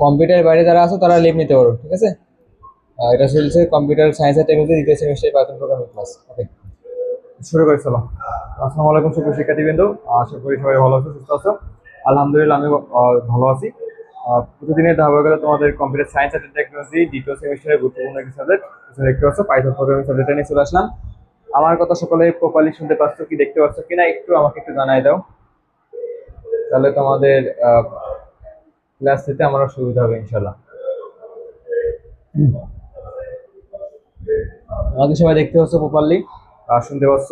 কম্পিউটারের বাইরে যারা আছো তারা লিভ নিতে পারো, ঠিক আছে? এটা চলছে কম্পিউটার সায়েন্স অ্যান্ড টেকনোলজি দ্বিতীয় সেমিস্টার পাইথন প্রোগ্রামিং ক্লাস। ওকে, শুরু করে চলো। আসসালামু আলাইকুম সুপ্রিয় শিক্ষার্থীবৃন্দ, আশা করি সবাই ভালো আছো, সুস্থ আছো। আলহামদুলিল্লাহ আমি ভালো আছি। প্রতিদিনের ধারাবাহিকতা তোমাদের কম্পিউটার সায়েন্স অ্যান্ড টেকনোলজি দ্বিতীয় সেমিস্টারের গুরুত্বপূর্ণ একটি সাবজেক্ট দেখতে পাচ্ছ, পাইথন প্রোগ্রামিং সাবজেক্টটা নিয়ে চলে আসলাম। আমার কথা সকলে প্রপারলি শুনতে পাচ্ছ কি, দেখতে পাচ্ছ কিনা একটু আমাকে একটু জানাই দাও, তাহলে তোমাদের ক্লাস নিতে আমার সুবিধা হবে ইনশাল্লাহ। আমাকে সবাই দেখতে পাচ্ছ প্রপারলি আর শুনতে পাচ্ছ?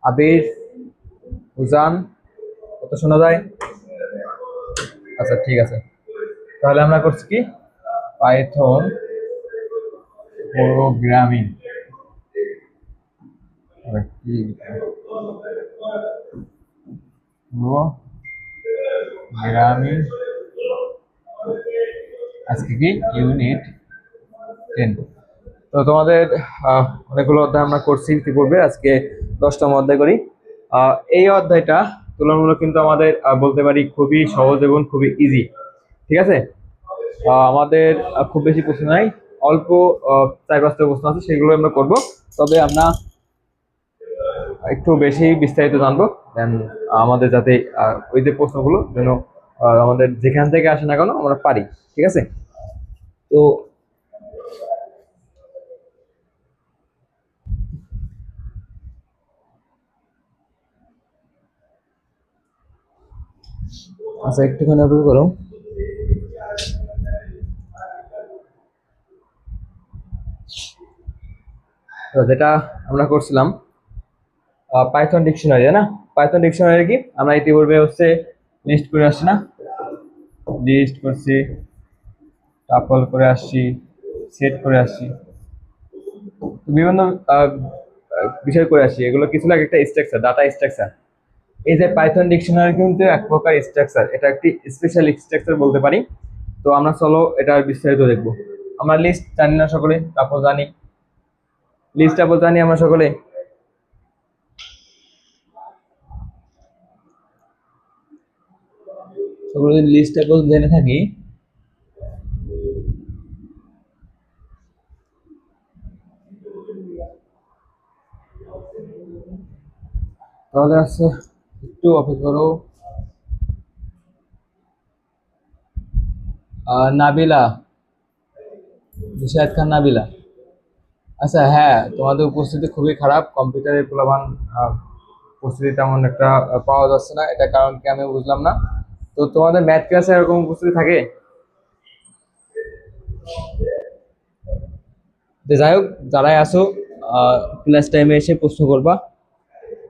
আবির, উজান, কত শোনা যায়? আচ্ছা ঠিক আছে, তাহলে আমরা করছি কি পাইথন প্রোগ্রামিং। প্রোগ্রামিং আজকে কি ইউনিট 10। তো তোমাদের অনেকগুলো অধ্যায় আমরা করছি ইতিপূর্বে, আজকে 10তম অধ্যায় করি। এই অধ্যায়টা তুলনামূলক কিন্তু আমাদের বলতে পারি খুবই সহজ এবং খুবই ইজি, ঠিক আছে? আমাদের খুব বেশি প্রশ্ন নাই, অল্প 4-5টা প্রশ্ন আছে, সেগুলো আমরা করব। তবে আমরা একটু বেশি বিস্তারিত জানবো, দেন আমাদের যাতে ওই যে প্রশ্নগুলো যেন আমাদের যেখান থেকে আসে না কেন আমরা পারি, ঠিক আছে? তো আচ্ছা, একটুখানি অপেক্ষা করো। যেটা আমরা করছিলাম পাইথন ডিকশনারি, না? পাইথন ডিকশনারি কি আমরা ইতিপূর্বে হচ্ছে লিস্ট করে আসছি, না? লিস্ট করছি, টাপল করে আসছি, সেট করে আসছি, বিভিন্ন বিষয় করে আসছি। এগুলো কিছু লাগে একটা স্ট্রাকচার, ডাটা স্ট্রাকচার। এই যে পাইথন ডিকশনারি কিন্তু এক প্রকার স্ট্রাকচার, এটা একটি স্পেশাল স্ট্রাকচার বলতে পারি। তো আমরা চলো এটার বিস্তারিত দেখবো। আমরা লিস্ট জানি না সকলে? টাপল জানি, লিস্ট টাপল জানি আমরা সকলে। সকলে যদি লিস্ট টাপল জেনে থাকি, তাহলে আছে একটু অপেক্ষা করো। নাবিলা, নিশাদ খান নাবিলা। আচ্ছা হ্যাঁ, তোমাদের উপস্থিতি খুবই খারাপ, কম্পিউটারের প্রলাভান উপস্থিতি তেমন একটা পাওয়া যাচ্ছে না, এটা কারণ কি আমি বুঝলাম না। তো তোমাদের ম্যাথ ক্লাসে এরকম উপস্থিতি থাকে? যাই হোক, যারাই আসো ক্লাস টাইমে এসে প্রশ্ন করবা,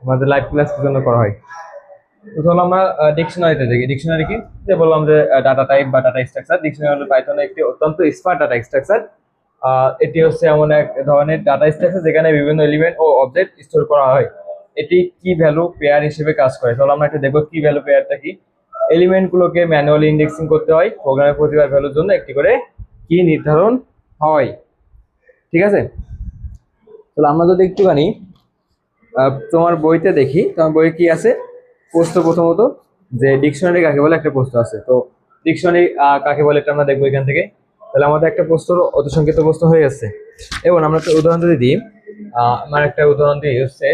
আমাদের লাইভ ক্লাস কি জন্য করা হয়। তো চলো আমরা ডিকশনারিতে দেখি। ডিকশনারি কি, যে বললাম যে ডাটা টাইপ বা ডাটা স্ট্রাকচার। ডিকশনারি হলো পাইথনের একটি অত্যন্ত স্মার্ট ডাটা স্ট্রাকচার। এটি হচ্ছে এমন এক ধরনের ডাটা স্ট্রাকচার যেখানে বিভিন্ন এলিমেন্ট ও অবজেক্ট স্টোর করা হয়। এটি কি ভ্যালু পেয়ার হিসেবে কাজ করে। চলো আমরা একটু দেখবো কি ভ্যালু পেয়ারটা কি। এলিমেন্টগুলোকে ম্যানুয়ালি ইন্ডেক্সিং করতে হয়, প্রোগ্রামের প্রতিবার ভ্যালুর জন্য একটি করে কি নির্ধারণ হয়, ঠিক আছে? তাহলে আমরা যদি একটুখানি তোমার বইতে দেখি, তোমার বইয়ে কি আছে প্রশ্ন, প্রথমত যে ডিকশনারি কাকে বলে একটা প্রশ্ন আছে। তো ডিকশনারি কাকে বলে এটা আমরা দেখবো এখান থেকে। তাহলে আমাদের একটা প্রশ্ন অত সংক্ষিপ্ত প্রশ্ন হয়ে যাচ্ছে। এবং আমরা একটা উদাহরণ যদি দিই, আমার একটা উদাহরণ দিই হচ্ছে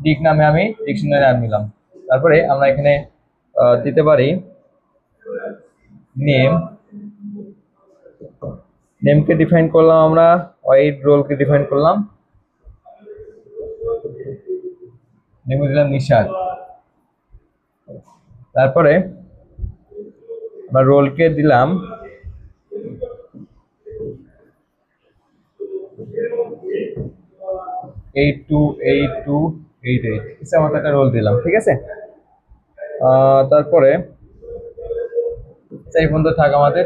ডিক নামে আমি ডিকশনারি নাম নিলাম। তারপরে আমরা এখানে দিতে পারি নেম, নেমকে ডিফাইন করলাম আমরা, ওয়াইড রোলকে ডিফাইন করলাম, নেম দিলাম নিশাদ। তারপরে আমরা রোলকে দিলাম 828288, ইচ্ছা মতো একটা রোল দিলাম, ঠিক আছে? তারপরে এই পর্যন্ত থাক আমাদের।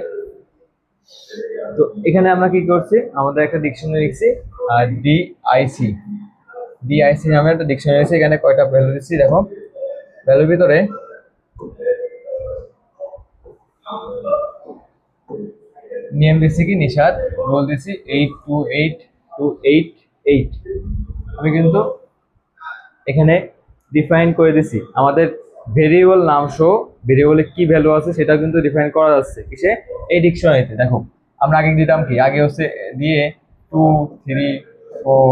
তো এখানে আমরা কি করছি, আমাদের একটা ডিকশনারি লিখছি ডিআইসি, ডিআইসি নামে একটা ডিকশনারি আছে। এখানে কয়টা ভ্যালু দিচ্ছি দেখো, ভ্যালুর ভিতরে নেম দিচ্ছি কি নিশাদ, রোল দিচ্ছি 828288। আমি কিন্তু এখানে ডিফাইন করে দিছি, আমাদের ভেরিয়েবল নাম সহ ভেরিয়েবলে কি ভ্যালু আছে সেটা কিন্তু ডিফাইন করা যাচ্ছে কিসে, এই ডিকশনারিতে। দেখো আমরা আগে দিতাম কি, আগে হচ্ছে দিয়ে 2 3 4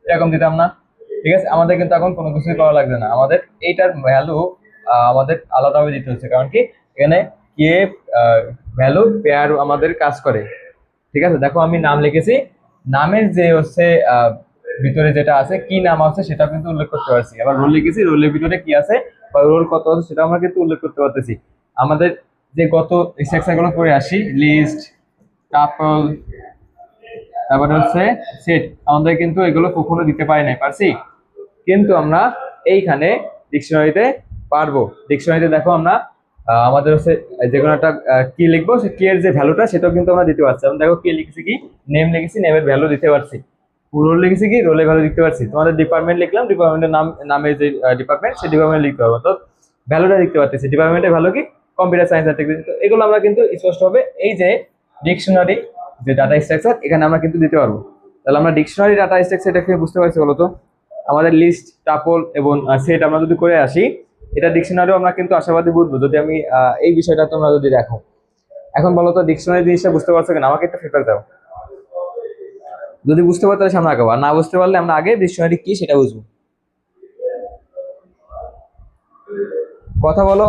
এরকম দিতাম না, ঠিক আছে। আমাদের কিন্তু এখন কোনো কিছুই করা লাগবে না, আমাদের এইটার ভ্যালু আমাদের আলাদাভাবে দিতে হচ্ছে, কারণ কি এখানে কে ভ্যালু পেয়ার আমাদের কাজ করে, ঠিক আছে। দেখো আমি নাম লিখেছি, নামের যে হচ্ছে ভিতরে যেটা আছে কি নাম আছে সেটা কিন্তু উল্লেখ করতে পারছি। আবার রোল লিখেছি, রোলের ভিতরে কি আছে বা রোল কত আছে সেটা আমরা কিন্তু উল্লেখ করতে পারতেছি। আমাদের যে গত স্ট্রাকচার গুলো করে আসি, লিস্ট, টাপল, তারপরে হচ্ছে সেট, আমাদের কিন্তু এগুলো কখনো দিতে পারি নাই, পারছি, কিন্তু আমরা এইখানে ডিকশনারিতে পারবো। ডিকশনারিতে দেখো আমরা আমাদের হচ্ছে যে কোনো একটা কি লিখবো, সে কি এর যে ভ্যালুটা সেটাও কিন্তু আমরা দিতে পারছি। আমরা দেখো কি লিখেছি, কি নেম লিখেছি, নেমের ভ্যালু দিতে পারছি। রোল লিখেছি, কি রোলের ভ্যালু দিতে পারছি। তোমাদের ডিপার্টমেন্ট লিখলাম, ডিপার্টমেন্টের নাম, নামের যে ডিপার্টমেন্ট সেই ডিপার্টমেন্ট লিখতে পারবো, তো ভ্যালুটা দিতে পারতেছি। ডিপার্টমেন্টের ভ্যালু কি কম্পিউটার সায়েন্স অ্যান্ড টেকনোলজি, তো এগুলো আমরা কিন্তু স্পষ্টভাবে এই যে ডিকশনারি যে ডাটা স্ট্রাকচার এখানে আমরা কিন্তু দিতে পারবো। তাহলে আমরা ডিকশনারি ডাটা স্ট্রাকচার এটাকে বুঝতে পারছি বলো তো। আমাদের লিস্ট, টাপল এবং সেট আমরা যদি করে আসি, এটা ডিকশনারিও আমরা কিন্তু আশাবাদী বুঝবো যদি আমি এই বিষয়টা তোমরা যদি দেখো। এখন বলো তো ডিকশনারি জিনিসটা বুঝতে পারছো কিনা, আমাকে একটা ফিডব্যাক দাও। যদি বুঝতে পারো তাহলে সামনে আগাবো, আর না বুঝতে পারলে আমরা আগে ডিকশনারি কি সেটা বুঝবো। কথা বলো,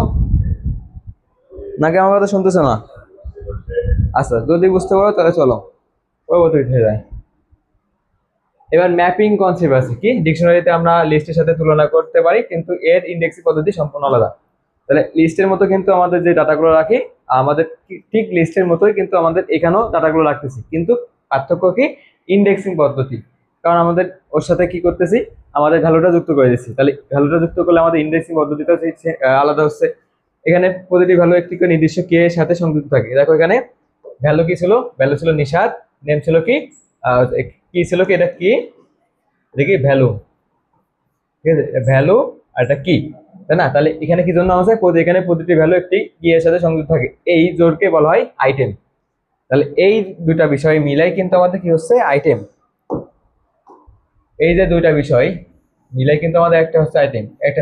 নাকি আমার কথা শুনতেছো না? আচ্ছা, যদি বুঝতে পারো তাহলে চলো পরবর্তী উঠে যায়। এবার ম্যাপিং কনসেপ্ট আছে, কি ডিকশনারিতে আমরা লিস্টের সাথে তুলনা করতে পারি, কিন্তু এর ইন্ডেক্সিং পদ্ধতি সম্পূর্ণ আলাদা। তাহলে লিস্টের মতো কিন্তু আমাদের যে ডাটাগুলো রাখি, আমাদের ঠিক লিস্টের মতোই কিন্তু আমাদের এখানেও ডাটাগুলো রাখতেছি, কিন্তু পার্থক্য কি ইন্ডেক্সিং পদ্ধতি। কারণ আমাদের ওর সাথে কি করতেছি, আমাদের ভ্যালুটা যুক্ত করে দিচ্ছি, তাহলে ভ্যালুটা যুক্ত করলে আমাদের ইন্ডেক্সিং পদ্ধতিটা আলাদা হচ্ছে। এখানে প্রতিটি ভ্যালু একটি করে নির্দিষ্ট কে এর সাথে সংযুক্ত থাকে। দেখো এখানে ভ্যালু কি ছিল, ভ্যালু ছিল নিশাদ, নেম ছিল কি কি ছিল কি, এটা কি, এটা কি ভ্যালু, ঠিক আছে, ভ্যালু আর এটা কি, তাই না। তাহলে এখানে কি জন্য আছে, এখানে প্রতিটি ভ্যালু একটি কি এর সাথে সংযুক্ত থাকে, এই জোরকে বলা হয় আইটেম। তাহলে এই দুটা বিষয় মিলাই কিন্তু আমাদের কি হচ্ছে আইটেম। এই যে দুইটা বিষয় মিলাই কিন্তু আমাদের একটা হচ্ছে আইটেম, একটা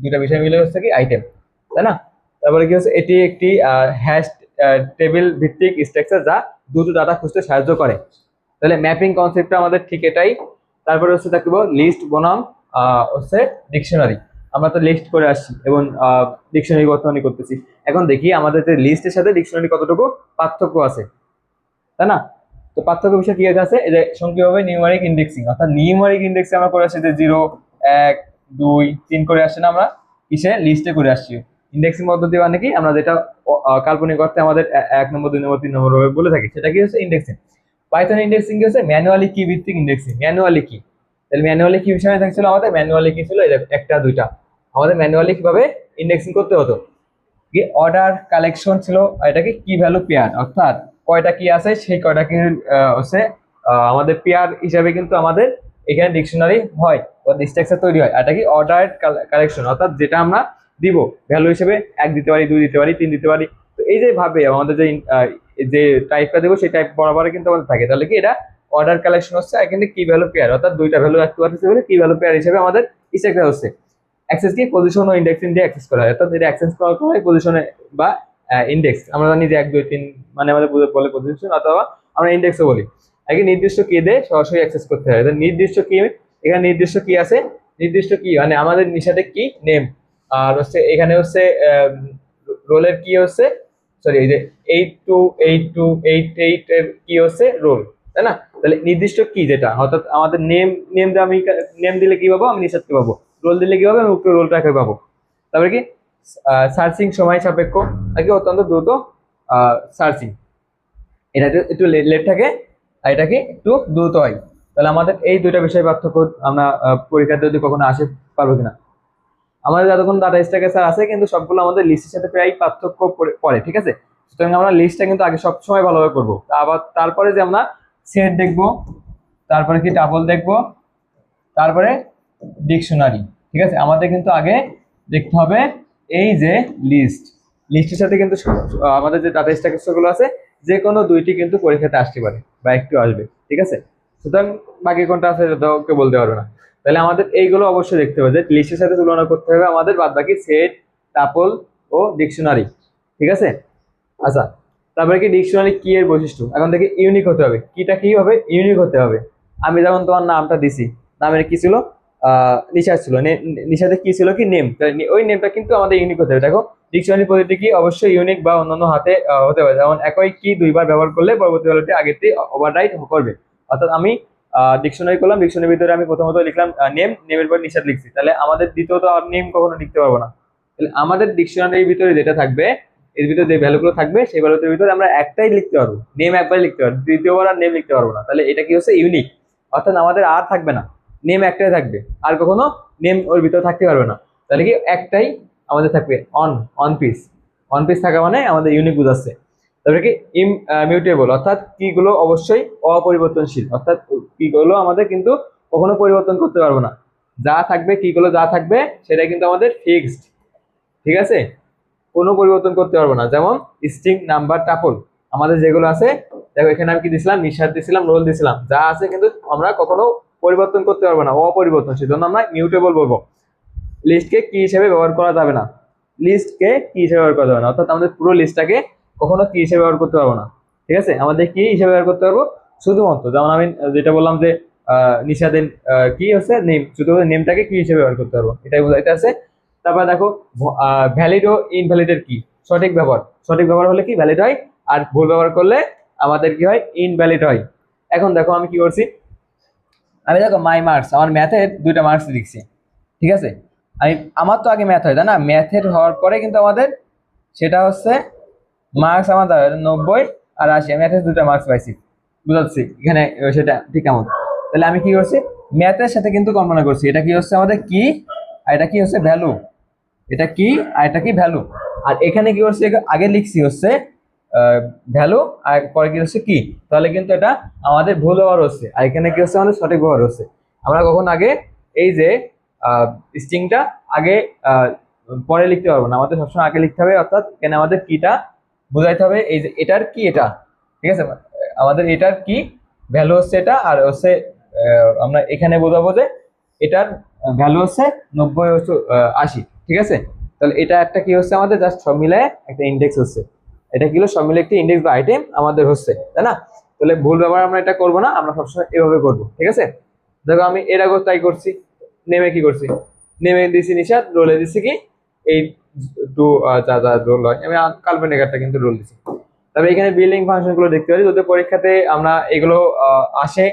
দুইটা বিষয় মিলে হচ্ছে কি আইটেম, তাই না। তারপরে কি হচ্ছে, এটি একটি হ্যাশ টেবিল ভিত্তিক স্ট্রাকচার যা দুটো ডাটা খুঁজতে সাহায্য করে। তাহলে ম্যাপিং কনসেপ্টটা আমাদের ঠিক এটাই। তারপরে হচ্ছে দেখবো লিস্ট বনাম হচ্ছে ডিকশনারি। আমরা তো লিস্ট করে আসছি এবং ডিকশনারি বর্তমানে করতেছি। এখন দেখি আমাদের যে লিস্টের সাথে ডিকশনারি কতটুকু পার্থক্য আছে, তাই না। তো পার্থক্য বিষয় কি আছে, এই যে সংক্ষেপভাবে নিউমারিক ইন্ডেক্সিং, অর্থাৎ নিউমারিক ইন্ডেক্সে আমরা করে আসছি যে 0 1 2 3 করে আসছে না, আমরা কিসে লিস্টে করে আসছি। ইন্ডেক্সিং পদ্ধতি মানে কি, আমরা যেটা কাল্পনিক অর্থে আমাদের 1 নম্বর 2 নম্বর 3 নম্বর বলে থাকি, সেটা কি হচ্ছে ইন্ডেক্সিং। পাইথন ইন্ডেক্সিং কি হচ্ছে ম্যানুয়ালি কি ভিত্তিক ইন্ডেক্সিং। ম্যানুয়ালি কি, তাহলে ম্যানুয়ালি কি বিষয় থাকছিল আমাদের, ম্যানুয়ালি কি ছিল একটা দুইটা, আমাদের ম্যানুয়ালি কিভাবে ইন্ডেক্সিং করতে হতো, কি অর্ডার কালেকশন ছিল, এটাকে কি ভ্যালু পেয়ার, অর্থাৎ কয়টা কি আছে সেই কয়টা কি হচ্ছে আমাদের পেয়ার হিসাবে কিন্তু আমাদের এখানে ডিকশনারি হয় বা স্ট্রাকচার তৈরি হয়। এটা কি অর্ডার কালেকশন, অর্থাৎ যেটা আমরা দিব ভ্যালু হিসেবে 1 দিতে পারি, 2 দিতে পারি, 3 দিতে পারি। তো এই যে ভাবে আমাদের যে টাইপটা দেবো সেই টাইপ বরাবর কিন্তু আমাদের থাকে। তাহলে কি এটা অর্ডার কালেকশন হচ্ছে, আর কিন্তু কি ভ্যালু পেয়ার, অর্থাৎ দুইটা ভ্যালু রাখতে পারতেছে বলে কি ভ্যালু পেয়ার হিসেবে আমাদের স্ট্রাকচার হচ্ছে। অ্যাক্সেস কি পজিশন ও ইন্ডেক্সিং দিয়ে অ্যাক্সেস করা হয়, অর্থাৎ এটা অ্যাক্সেস করা হয় পজিশনে বা ইন্ডেক্স, আমরা জানি যে 1 2 3 মানে আমাদের বলে পজিশন, অথবা আমরা ইন্ডেক্সও বলি। আগে নির্দিষ্ট কি দিয়ে সরাসরি অ্যাক্সেস করতে হয়, নির্দিষ্ট কি, এখানে নির্দিষ্ট কি আছে, নির্দিষ্ট কি মানে আমাদের নিশাতে কি নেম, আর হচ্ছে এখানে হচ্ছে রোলের কি হচ্ছে, সরি এই যে 828288 এর কি হচ্ছে রোল, তাই না। তাহলে নির্দিষ্ট কি যেটা, অর্থাৎ আমাদের নেম আমি নেম দিলে কি পাবো, আমি নিশাদকে পাবো, রোল দিলে কি পাবো, আমি উক্ত রোলটাকে পাবো। তারপরে কি সার্চিং সময় সাপেক্ষ, আগে অত্যন্ত দ্রুত সার্চিং, এটা একটু লেট থাকে আর এটা কি একটু দ্রুত হয়। তাহলে আমাদের এই দুইটা বিষয় পার্থক্য আমরা পরীক্ষাতে যদি কখনো আসে পারবো কিনা। আমাদের যতক্ষণ ডাটা স্ট্রাকচার আছে কিন্তু সবগুলো আমাদের লিস্টের সাথে প্রায় পার্থক্য পড়ে, ঠিক আছে। সুতরাং আমরা লিস্টটা কিন্তু আগে সবসময় ভালোভাবে করবো, আবার তারপরে যে আমরা সেট দেখবো, তারপরে কি টাবল দেখবো, তারপরে ডিকশনারি, ঠিক আছে। আমাদের কিন্তু আগে দেখতে হবে এই যে লিস্টের সাথে কিন্তু আমাদের যে ডাটা স্ট্রাকচার গুলো আছে যে কোনো দুইটি কিন্তু পরীক্ষাতে আসতে পারে বা একটু আসবে, ঠিক আছে। সুতরাং বাকি কোনটা আছে ওকে বলতে পারবো না। তাহলে আমাদের এইগুলো অবশ্যই দেখতে হবে যে লিস্টের সাথে তুলনা করতে হবে আমাদের বাদবাকি সেট, টাপল ও ডিকশনারি। ঠিক আছে? আচ্ছা, তারপরে কি ডিকশনারি কি এর বৈশিষ্ট্য? এখন থেকে ইউনিক হতে হবে। কিটা কি হবে? ইউনিক হতে হবে। আমি যেমন তোমার নামটা দিছি, নামের কি ছিল? নিশা ছিল। নিশাতে কি ছিল? কি নেম। ওই নেমটা কিন্তু আমাদের ইউনিক হতে হবে। দেখো ডিকশনারি প্রতিটি কি অবশ্যই ইউনিক বা অন্যান্য হাতে হতে হবে। যেমন একই কি দুইবার ব্যবহার করলে পরবর্তী ভ্যালুটি আগেরটি ওভাররাইট করবে। অর্থাৎ আমি ডিকশনারি করলাম, ডিকশনারির ভিতরে আমি প্রথমত লিখলাম নেম, নেমের পর নিশাদ লিখছি, তাহলে আমাদের দ্বিতীয়ত আর নেম কখনো লিখতে পারবো না। তাহলে আমাদের ডিকশনারির ভিতরে যেটা থাকবে, এর ভিতরে যে ভ্যালুগুলো থাকবে সেই ভ্যালুর ভিতরে আমরা একটাই লিখতে পারবো, নেম একবার লিখতে পারবো, দ্বিতীয়বার আর নেম লিখতে পারবো না। তাহলে এটা কি হচ্ছে? ইউনিক। অর্থাৎ আমাদের আর থাকবে না, নেম একটাই থাকবে, আর কখনো নেম ওর ভিতরে থাকতে পারবে না। তাহলে কি একটাই আমাদের থাকবে অন পিস। অন পিস থাকা মানে আমাদের ইউনিক বুঝাচ্ছে। তারপরে কি ইমিউটেবল, অর্থাৎ কিগুলো অবশ্যই অপরিবর্তনশীল, অর্থাৎ কিগুলো আমাদের কিন্তু কখনো পরিবর্তন করতে পারবো না। যা থাকবে, কিগুলো যা থাকবে সেটা কিন্তু আমাদের ফিক্সড। ঠিক আছে? কোনো পরিবর্তন করতে পারবো না। যেমন স্ট্রিং, নাম্বার, টাপল আমাদের যেগুলো আছে, দেখো এখানে আমি কি দিছিলাম? নিঃশ্বাস দিছিলাম, রোল দিছিলাম, যা আছে কিন্তু আমরা কখনো পরিবর্তন করতে পারবো না, অপরিবর্তনশীল, জন্য আমরা মিউটেবল বলবো। লিস্টকে কি হিসেবে ব্যবহার করা যাবে না, লিস্টকে কি হিসেবে ব্যবহার করা যাবে না, অর্থাৎ আমাদের পুরো লিস্টটাকে কখনো কি হিসেবে ব্যবহার করতে পারবো না। ঠিক আছে? আমাদের কি হিসেবে ব্যবহার করতে পারবো? শুধুমাত্র যেমন আমি যেটা বললাম যে নিশাদের কি হচ্ছে? নেম, শুধুমাত্র নেমটাকে কি হিসেবে ব্যবহার করতে পারবো, এটাই বোঝাইতে আছে। তারপর দেখো ভ্যালিড ও ইনভ্যালিডের কি সঠিক ব্যবহার। সঠিক ব্যবহার হলে কি ভ্যালিড হয়, আর ভুল ব্যবহার করলে আমাদের কি হয়? ইনভ্যালিড হয়। এখন দেখো আমি কি করছি, আমি দেখো মাই মার্কস, আমার ম্যাথের 2টা মার্কস লিখছি। ঠিক আছে? আমি আমার তো আগে ম্যাথ হয়, তাই না? ম্যাথের হওয়ার পরে কিন্তু আমাদের সেটা হচ্ছে মার্কস আমার 90 আর 80। আমি ম্যাথের 2টা মার্কস পাইছি, বুঝাচ্ছি এখানে সেটা ঠিক কেমন। তাহলে আমি কি করছি? ম্যাথের সাথে কিন্তু কল্পনা করছি, এটা কি হচ্ছে আমাদের কি, আর এটা কি হচ্ছে? ভ্যালু। এটা কি আর এটা কি? ভ্যালু। আর এখানে কি হচ্ছে? আগে লিখছি হচ্ছে ভ্যালু, আর পরে কি হচ্ছে? কি। তাহলে কিন্তু এটা আমাদের ভুল ব্যবহার হচ্ছে, আর এখানে কি হচ্ছে? আমাদের সঠিক ব্যবহার হচ্ছে। আমরা কখন আগে এই যে স্ট্রিংটা আগে পরে লিখতে পারবো না, আমাদের সবসময় আগে লিখতে হবে। অর্থাৎ এখানে আমাদের কিটা বোঝাইতে হবে, এই যে এটার কি এটা। ঠিক আছে? আমাদের এটার কি ভ্যালু হচ্ছে এটা, আর হচ্ছে আমরা এখানে বোঝাবো যে এটার ভ্যালু হচ্ছে 90, হচ্ছে 80। ঠিক আছে? তাহলে এটা একটা কি হচ্ছে? আমাদের জাস্ট সব মিলায় একটা ইন্ডেক্স হচ্ছে। এটা কি হলো? সব মিলে একটি ইন্ডেক্স বা আইটেম আমাদের হচ্ছে, তাই না? তাহলে ভুল ব্যবহার আমরা এটা করবো না, আমরা সবসময় এভাবে করবো। ঠিক আছে? দেখো আমি এর আগেও তাই করছি। নেমে কি করছি? নেমে দিছি নিশাদ, রোলে দিছি কি এই টু, যা যা রোল হয়, আমি কাল্পনিক একটা কিন্তু রোল দিছি। তবে এখানে বিল্ডিং ফাংশন গুলো দেখতে পারি, যদি পরীক্ষাতে আমরা এগুলো আসে।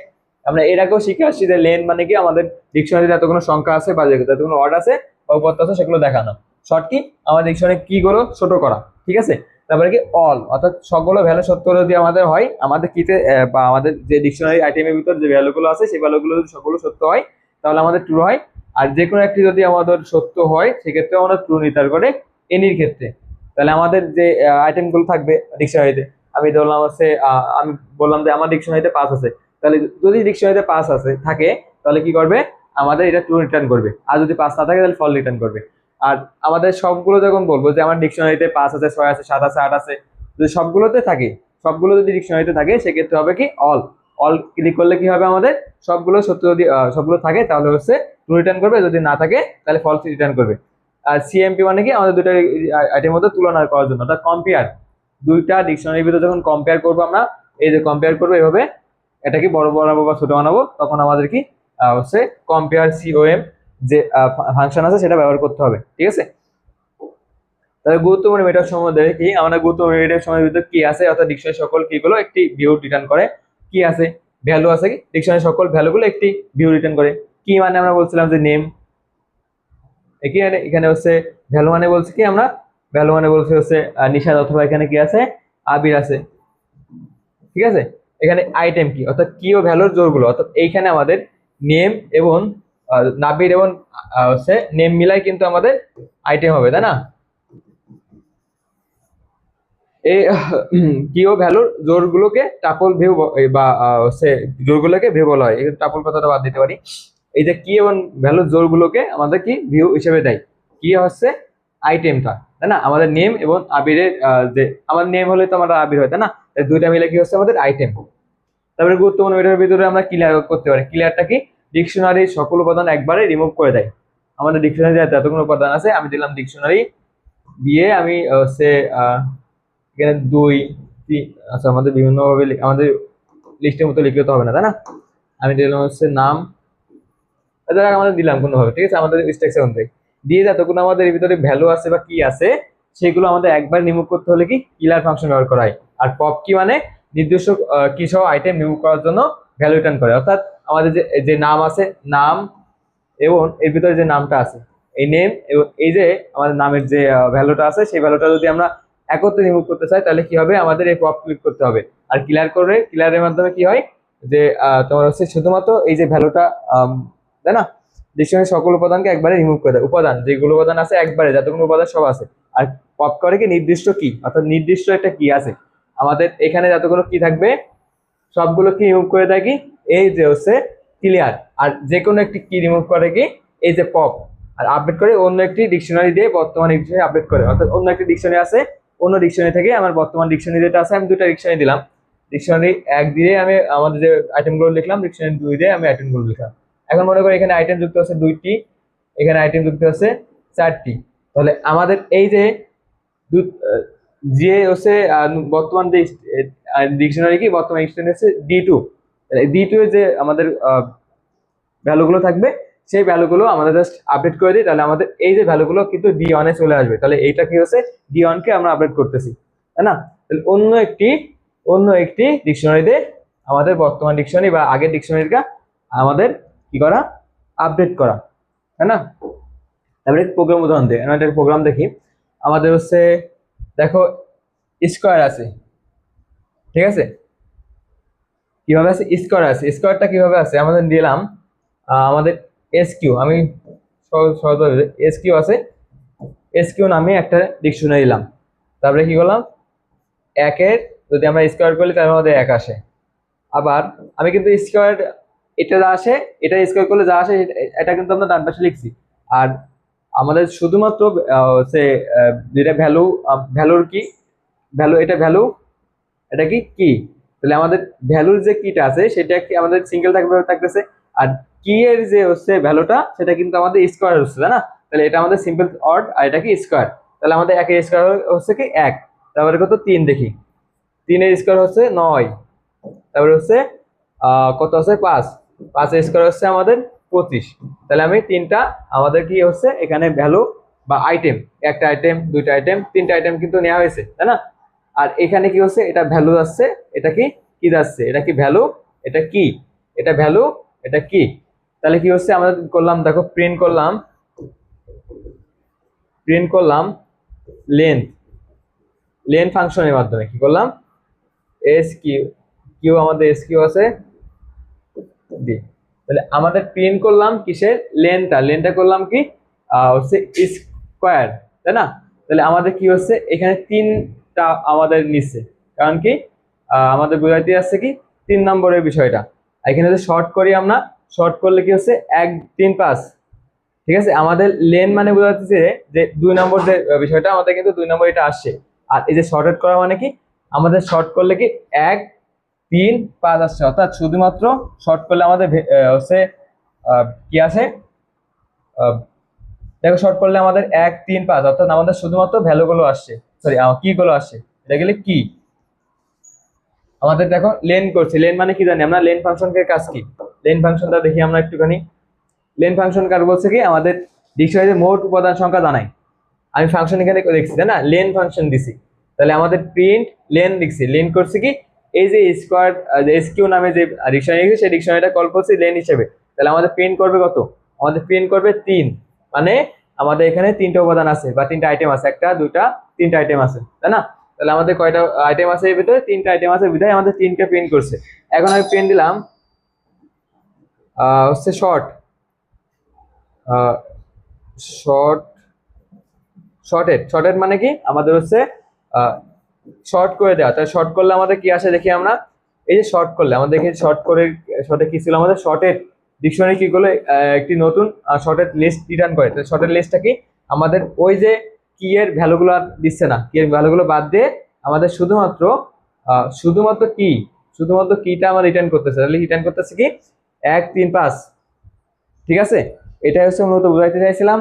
আমরা এর আগেও শিখে আসছি যে লেন মানে কি আমাদের ডিকশনারিতে এতগুলো সংখ্যা আছে বা এতগুলো ওয়ার্ড আছে বা উপপাদ্য আছে, সেগুলো দেখানো। শর্ট কি? আমাদের ডিকশনারি কি গুলো ছোট করা। ঠিক আছে? তারপরে কি অল, অর্থাৎ সবগুলো ভ্যালু সত্য যদি আমাদের হয়, আমাদের কিতে বা আমাদের যে ডিকশনারি আইটেমের ভিতর যে ভ্যালুগুলো আছে সেই ভ্যালুগুলো যদি সবগুলো সত্য হয় তাহলে আমাদের ট্রু হয়। আর যে কোনো একটি যদি আমাদের সত্য হয় সেক্ষেত্রে আমরা ট্রু নির্ধারণ করে এনির ক্ষেত্রে। তাহলে আমাদের যে আইটেমগুলো থাকবে ডিকশনারিতে, আমি ধরলাম হচ্ছে আমি বললাম যে আমার ডিকশনারিতে 5 আছে, তাহলে যদি ডিকশনারিতে 5 আছে থাকে তাহলে কি করবে? আমাদের এটা ট্রু রিটার্ন করবে। আর যদি 5 না থাকে তাহলে ফল রিটার্ন করবে। আর আমাদের সবগুলো যখন বলবো যে আমার ডিকশনারিতে 5 আছে, 6 আছে, 7 আছে, 8 আছে, যদি সবগুলোতে থাকে, সবগুলো যদি ডিকশনারিতে থাকে সেক্ষেত্রে হবে কি অল। অল ক্লিক করলে কি হবে? আমাদের সবগুলো সত্য যদি সবগুলো থাকে তাহলে হচ্ছে ট্রু রিটার্ন করবে, যদি না থাকে তাহলে ফলস রিটার্ন করবে। আর সিএমপি মানে কি? আমাদের দুটো আইটেমের মধ্যে তুলনা করার জন্য, অর্থাৎ কম্পেয়ার। দুইটা ডিকশনারির ভিতরে যখন কম্পেয়ার করবো আমরা, এই যে কম্পেয়ার করবো এভাবে, এটা কি বড় বানাবো বা ছোট বানাবো, তখন আমাদের কি হচ্ছে কম্পেয়ার সিওএম যে ফাংশন আছে সেটা ব্যবহার করতে হবে। ঠিক আছে? তাহলে গুরুত্বপূর্ণ মেটার সম্বন্ধে কি আমরা গুরুত্বপূর্ণ মেটার সময়ের ভিতরে কি আছে, অর্থাৎ ডিকশনারি সকল কিগুলো একটি ভিউ রিটার্ন করে। কি আছে? ভ্যালু আছে, কি ডিকশনারি সকল ভ্যালুগুলো একটি ভিউ রিটার্ন করে। কি মানে আমরা বলছিলাম যে নেম। এখানে হচ্ছে ভ্যালু মানে বলছি কি আমরা, ভ্যালু মানে বলছি হচ্ছে নিশাদ, অথবা এখানে কি আছে? আবির আছে। ঠিক আছে? এখানে আইটেম কি, অর্থাৎ কি ও ভ্যালুর জোড়গুলো, অর্থাৎ এইখানে আমাদের নেম এবং নাবির এবং হচ্ছে নেম মিলাই কিন্তু আমাদের আইটেম হবে, তাই না? এই কি ও ভ্যালুর জোড়গুলোকে টাপল ভিউ বা হচ্ছে জোড়গুলোকে ভিউ বলা হয়। এই টাপল কথাটা বাদ দিতে পারি। এই যে কি এবং ভ্যালুর জোড়গুলোকে আমাদের কি ভিউ হিসেবে দেয়। কি হচ্ছে আইটেমটা, তাই না? আমাদের নেম এবং আবিরের যে আমার নেম হলে তো আমার আবির হয়, তাই না? দুইটা মিলে কি হচ্ছে আমাদের আইটেম। তারপরে গুরুত্বপূর্ণ এটার ভিতরে আমরা ক্লিয়ার করতে পারি। ক্লিয়ারটা কি? ডিকশনারির সকল উপাদান একবারে রিমুভ করে দেয়। আমাদের ডিকশনারি যতগুলো উপাদান আছে আমি দিলাম ডিকশনারি দিয়ে আমি হচ্ছে এখানে 2 3 আচ্ছা আমাদের বিভিন্নভাবে আমাদের লিস্টের মতো লিখলে তো হবে না, তাই না? আমি দিলাম হচ্ছে নাম, এটা আমাদের দিলাম কোনোভাবে, ঠিক আছে? আমাদের স্ট্রাকচার অনুযায়ী দিয়ে যতগুলো আমাদের এর ভিতরে ভ্যালু আছে বা কি আছে সেগুলো আমাদের একবার রিমুভ করতে হলে কি কিলার ফাংশন ব্যবহার করা হয়। আর পপ কি মানে নির্দিষ্ট কি সহ আইটেম রিমুভ করার জন্য ভ্যালু রিটার্ন করে। অর্থাৎ আমাদের যে নাম আছে, নাম এবং এর ভিতরে যে নামটা আছে এই নেম এবং এই যে আমাদের নামের যে ভ্যালুটা আছে সেই ভ্যালুটা যদি আমরা একত্রে রিমুভ করতে চাই তাহলে কি হবে, আমাদের এই পপ ক্লিক করতে হবে। আর ক্লিয়ার করে ক্লিয়ারের মাধ্যমে কি হয় যে তোমার হচ্ছে শুধুমাত্র এই যে ভ্যালুটা, তাই না, ডিকশনারি সকল উপাদানকে একবারে রিমুভ করে দেয়। উপাদান যেগুলো উপাদান আছে একবারে যতগুলো উপাদান সব আছে। আর পপ করে কি নির্দিষ্ট কি, অর্থাৎ নির্দিষ্ট একটা কি আছে আমাদের এখানে যতগুলো কি থাকবে সবগুলো কি রিমুভ করে দেয় কি এই যে হচ্ছে ক্লিয়ার। আর যে কোনো একটি কি রিমুভ করে কি এই যে পপ। আর আপডেট করে অন্য একটি ডিকশনারি দিয়ে বর্তমান ডিকশনারি আপডেট করে। অর্থাৎ অন্য একটি ডিকশনারি আছে, অন্য ডিকশনারি থেকে আমার বর্তমান ডিকশনারি যেটা আছে আমি দুটো ডিকশনারি দিলাম। ডিকশনারি 1 দিয়ে আমি আমাদের যে আইটেমগুলো লিখলাম, ডিকশনারি 2 দিয়ে আমি আইটেমগুলো লিখলাম। এখন মনে করি এখানে আইটেম যুক্ত আছে 2টি, এখানে আইটেম যুক্ত আছে 4টি। তাহলে আমাদের এই যে যে হচ্ছে বর্তমান যে ডিকশনারি কি বর্তমান এক্সটেন্ড হচ্ছে D2, D2 এর যে আমাদের ভ্যালুগুলো থাকবে সেই ভ্যালুগুলো আমাদের জাস্ট আপডেট করে দিই, তাহলে আমাদের এই যে ভ্যালুগুলো কিন্তু D1 এ চলে আসবে। তাহলে এইটা কি হচ্ছে D1 কে আমরা আপডেট করতেছি, তাই না? তাহলে অন্য একটি ডিকশনারিতে আমাদের বর্তমান ডিকশনারি বা আগের ডিকশনারিটা আমাদের কি করা, আপডেট করা, তাই না? তারপরে প্রোগ্রাম উদাহরণ দিই, আমরা একটা প্রোগ্রাম দেখি। আমাদের হচ্ছে দেখো স্কোয়ার আছে, ঠিক আছে? কিভাবে আছে স্কোয়ার আছে, স্কোয়ারটা কিভাবে আছে আমাদের দিলাম আমাদের এসকিউ, আমি সহজভাবে এসকিউ আছে, এসকিউ নামে একটা ডিকশনারি দিলাম। তারপরে কি করলাম, একের যদি আমরা স্কোয়ার করি তাহলে আমাদের 1 আসে। আবার আমি কিন্তু স্কোয়ার এটা যা আসে এটা স্কোয়ার করলে যা আসে এটা কিন্তু আমরা ডান পাশে লিখছি। আর আমাদের শুধুমাত্র হচ্ছে যেটা ভ্যালুর কি ভ্যালু, এটা ভ্যালু, এটা কি কি, তাহলে আমাদের ভ্যালুর যে কিটা আছে সেটা কি আমাদের সিঙ্গেল থাকতেছে। আর কি এর যে হচ্ছে ভ্যালুটা সেটা কিন্তু আমাদের স্কোয়ার হচ্ছে, তাই না? তাহলে এটা আমাদের সিম্পল অড আর এটা কি স্কোয়ার। তাহলে আমাদের 1 এর স্কোয়ার হচ্ছে কি 1, তারপরে কত 3 দেখি, 3 এর স্কোয়ার হচ্ছে 9, তারপরে হচ্ছে কত আছে 5, 5 এর স্কোয়ার হচ্ছে আমাদের 25। তাহলে আমি তিনটা আমাদের কি হচ্ছে এখানে ভ্যালু বা আইটেম, একটা আইটেম, দুইটা আইটেম, তিনটা আইটেম কিন্তু নেওয়া হয়েছে, তাই না? আর এখানে কি হচ্ছে এটা ভ্যালু যাচ্ছে, এটা কি কি যাচ্ছে, এটা কি ভ্যালু, এটা কি, এটা ভ্যালু, এটা কি। তাহলে কি হচ্ছে আমরা করলাম, দেখো প্রিন্ট করলাম লেন্থ ফাংশনের মাধ্যমে কি করলাম, এস কিউ আমাদের এস কিউ আছে দি, তাহলে আমাদের প্রিন্ট করলাম কিসের লেন্থটা করলাম কি হচ্ছে স্কোয়ার, তাই না? তাহলে আমাদের কি হচ্ছে এখানে 3টা আমাদের নিচ্ছে, কারণ কি আমাদের বোঝাইতে আসছে কি 3 নম্বরের বিষয়টা। এখানে যদি শর্ট করি আমরা, শর্ট করলে কি হচ্ছে 1 3 5, ঠিক আছে? আমাদের লেন মানে বোঝাচ্ছে যে 2 নম্বর যে বিষয়টা আমাদের কিন্তু 2 নম্বর এটা আসছে। আর এই যে শর্টেড করা মানে কি আমাদের শর্ট করলে কি 1 3 5 আসছে, অর্থাৎ শুধুমাত্র শর্ট করলে আমাদের হচ্ছে কি আসে, দেখো শর্ট করলে আমাদের 1 3 5, অর্থাৎ আমাদের শুধুমাত্র ভ্যালুগুলো আসছে, সরি কি গুলো আসছে, এটা গেলে কি আমাদের দেখো লেন করছে। লেন মানে কি জানি আমরা, লেন ফাংশনের কাজ কি, লেন ফাংশনটা দেখি আমরা একটুখানি। লেন ফাংশন কার বলছে কি আমাদের ডিকশনারিতে মোট উপাদান সংখ্যা জানাই। আমি ফাংশন এখানে দেখছি, তাই না, লেন ফাংশন দিছি। তাহলে আমাদের প্রিন্ট লেন লিখছি, লেন করছে কি এই যে স্কোয়ার এসকিউ নামে যে ডিকশনারি আছে সেই ডিকশনারিটা কল করছি লেন হিসেবে। তাহলে আমাদের প্রিন্ট করবে কত, আমাদের প্রিন্ট করবে 3, মানে আমাদের এখানে 3টা উপাদান আছে বা 3টা আইটেম আছে, একটা দুইটা 3টা আইটেম আছে, তাই না? তাহলে আমাদের কয়টা আইটেম আছে এর ভিতরে, 3টা আইটেম আছে, বিধায় আমাদের 3কে প্রিন্ট করছে। এখন আমি প্রিন্ট দিলাম হচ্ছে শর্টেড মানে কি আমাদের হচ্ছে শর্ট করে দেওয়া। তাহলে শর্ট করলে আমাদের কি আসে দেখি আমরা, এই যে শর্ট করলে আমাদের দেখি শর্টে কি ছিল আমাদের শর্টেড ডিকশনারি কি করলো একটি নতুন শর্টেড লিস্ট রিটার্ন করে। তাহলে শর্টেড লিস্টটা কি আমাদের ওই যে কি এর ভ্যালুগুলো দিচ্ছে না, কি এর ভ্যালুগুলো বাদ দিয়ে আমাদের শুধুমাত্র কিটা আমরা রিটার্ন করতেছে। তাহলে রিটার্ন করতেছে কি 1 3 5, ঠিক আছে, এটাই হচ্ছে মূলত বুঝাইতে চাইছিলাম।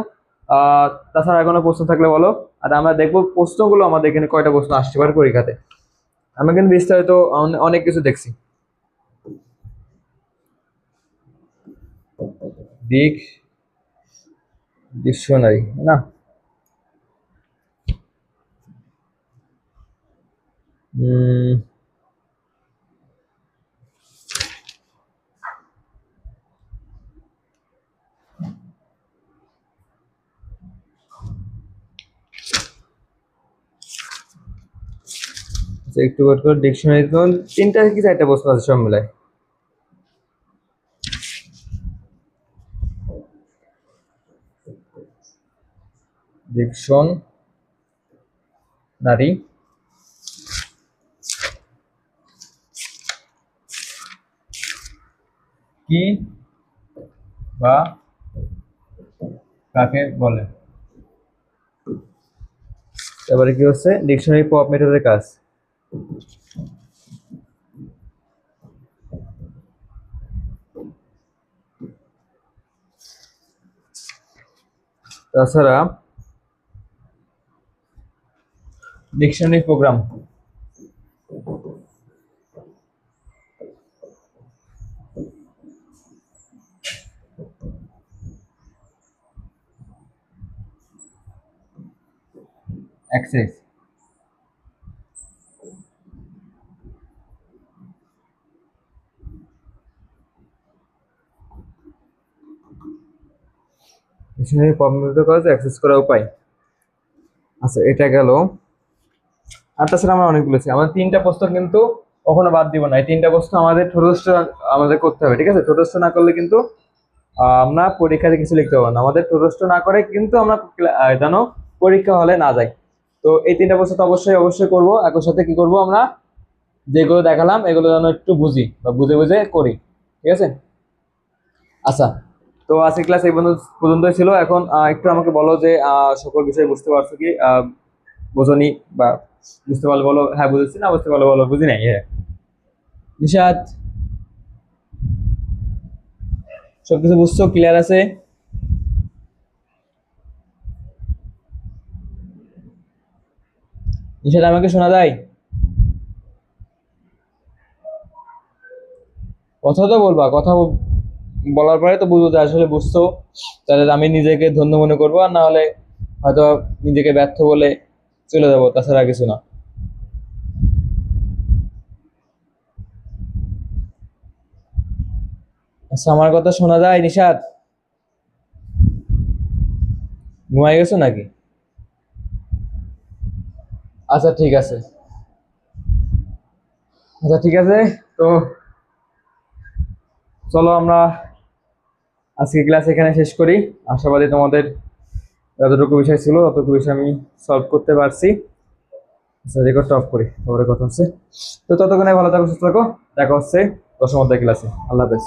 তাছাড়া কোনো প্রশ্ন থাকলে বলো। আর আমরা দেখবো প্রশ্নগুলো আমাদের এখানে কয়টা প্রশ্ন আসতে পারে পরীক্ষাতে। আমরা কিন্তু বিস্তারিত অনেক কিছু দেখছি। ডিকশনারি না, একটু ওয়েট করো। ডিকশনারি তিনটা কি চারটা প্রশ্ন আছে সব মিলায়। ডিকশনারি কি বা কাকে বলে। এবারে কি হচ্ছে ডিকশনারি পপ মেথডের কাজ। তাছাড়া dictionary program, access, dictionary pop মেথডের কাজ অ্যাক্সেস করার উপায়। আচ্ছা এটা গেল। আর তাছাড়া আমরা অনেক বলেছি, আমাদের তিনটা প্রশ্ন কিন্তু কখনো বাদ দিব না। এই তিনটা প্রশ্ন আমাদের ঠোঁটস্থ আমাদের করতে হবে, ঠিক আছে? ঠোঁটস্থ না করলে কিন্তু আমরা পরীক্ষাতে কিছু লিখতে পারবো না। আমাদের ঠোঁটস্থ না করে কিন্তু আমরা যেন পরীক্ষা হলে না যাই। তো এই তিনটা প্রশ্ন তো অবশ্যই অবশ্যই করবো। একই সাথে কি করবো, আমরা যেগুলো দেখালাম এগুলো যেন একটু বুঝি বা বুঝে বুঝে করি, ঠিক আছে? আচ্ছা, তো আজকের ক্লাস এই পর্যন্তই ছিল। এখন একটু আমাকে বলো যে সকল বিষয় বুঝতে পারছো কি বোঝনি, বা বুঝতে পারলে বলো হ্যাঁ বুঝেছি, না বুঝতে পারলে বলো বুঝি নাই। হ্যাঁ নিশাদ, সবকিছু বুঝছো, ক্লিয়ার আছে? নিশাদ আমাকে শোনা যায়? কথা তো বলবা, কথা বলার পরে তো বুঝবো যে আসলে বুঝছো। তাহলে আমি নিজেকে ধন্য মনে করবো, আর না হলে হয়তো নিজেকে ব্যর্থ বলে চলে যাবো, তাছাড়া কিছু না। আচ্ছা আমার কথা শোনা যায় নিশাদ? ঘুমাই গেছো নাকি? আচ্ছা ঠিক আছে, আচ্ছা ঠিক আছে। তো চলো আমরা আজকে ক্লাস এখানে শেষ করি। আশাবাদী তোমাদের যতটুকু বিষয় ছিল ততটুকু বিষয় আমি সলভ করতে পারছি। আচ্ছা রেকর্ডটা অফ করি, তারপরে কথা হচ্ছে। তো ততক্ষণে ভালো থাকো, সুস্থ থাকো। দেখা হচ্ছে 10ম অধ্যায় ক্লাসে। আল্লাহ হাফেজ।